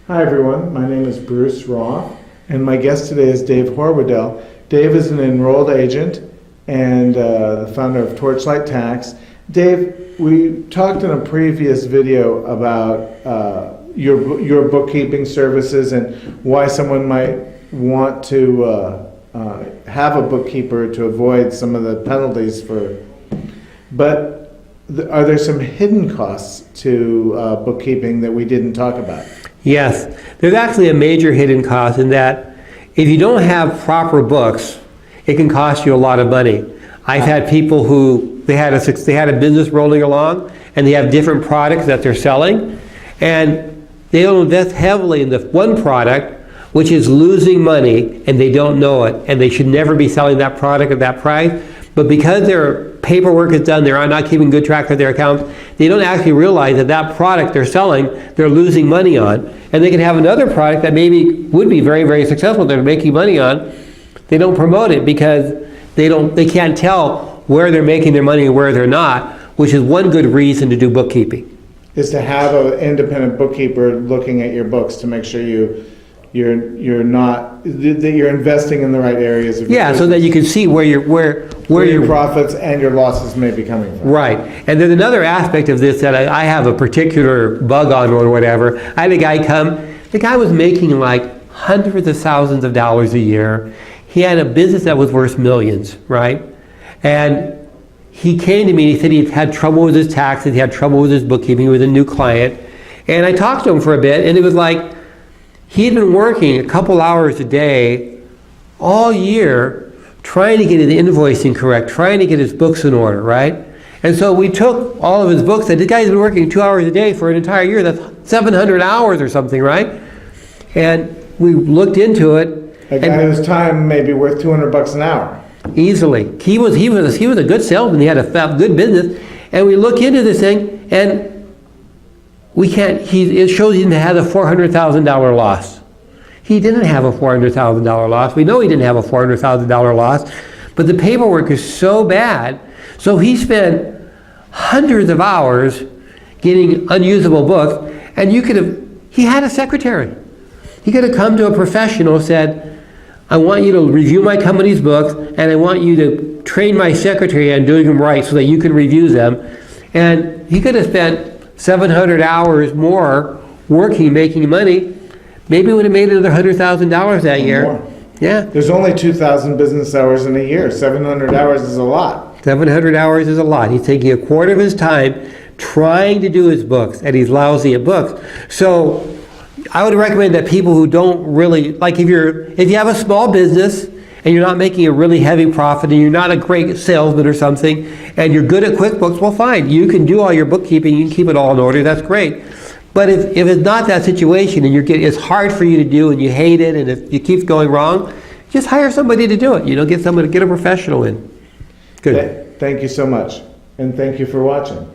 Hi everyone, my name is Bruce Roth, and my guest today is Dave Horwoodell. Dave is an enrolled agent and the founder of Torchlight Tax. Dave, we talked in a previous video about your bookkeeping services and why someone might want to have a bookkeeper to avoid some of the penalties but are there some hidden costs to bookkeeping that we didn't talk about? Yes, there's actually a major hidden cost in that if you don't have proper books, it can cost you a lot of money. I've had people who they had a business rolling along and they have different products that they're selling, and they don't invest heavily in the one product which is losing money, and they don't know it, and they should never be selling that product at that price. But because their paperwork is done, they're not keeping good track of their accounts, they don't actually realize that that product they're selling, they're losing money on. And they can have another product that maybe would be very, very successful, they're making money on. They don't promote it because they can't tell where they're making their money and where they're not, which is one good reason to do bookkeeping. Is to have an independent bookkeeper looking at your books to make sure that you're investing in the right areas of your business. So that you can see where your profits and your losses may be coming from. Right. And there's another aspect of this that I have a particular bug on or whatever. I had a guy come, the guy was making like hundreds of thousands of dollars a year. He had a business that was worth millions, right? And he came to me and he said he had trouble with his taxes, he had trouble with his bookkeeping, he was a new client. And I talked to him for a bit, and it was like, he'd been working a couple hours a day all year trying to get his invoicing correct, trying to get his books in order, right? And so we took all of his books, and this guy's been working 2 hours a day for an entire year. That's 700 hours or something, right? And we looked into it. A guy whose time may be worth $200 an hour. Easily. He was a good salesman. He had a good business. And we look into this thing, and it shows he didn't have a $400,000 loss. He didn't have a $400,000 loss. We know he didn't have a $400,000 loss, but the paperwork is so bad. So he spent hundreds of hours getting unusable books, and he had a secretary. He could have come to a professional and said, I want you to review my company's books, and I want you to train my secretary on doing them right so that you can review them. And he could have spent 700 hours more working, making money. Maybe would have made another $100,000 that year. More. Yeah. There's only 2,000 business hours in a year. 700 hours is a lot. 700 hours is a lot. He's taking a quarter of his time trying to do his books, and he's lousy at books. So I would recommend that people who don't really, like if you have a small business and you're not making a really heavy profit and you're not a great salesman or something and you're good at QuickBooks, well fine, you can do all your bookkeeping, you can keep it all in order, that's great. But if it's not that situation and it's hard for you to do and you hate it and if it keeps going wrong, just hire somebody to do it. Get a professional in. Good. Thank you so much, and thank you for watching.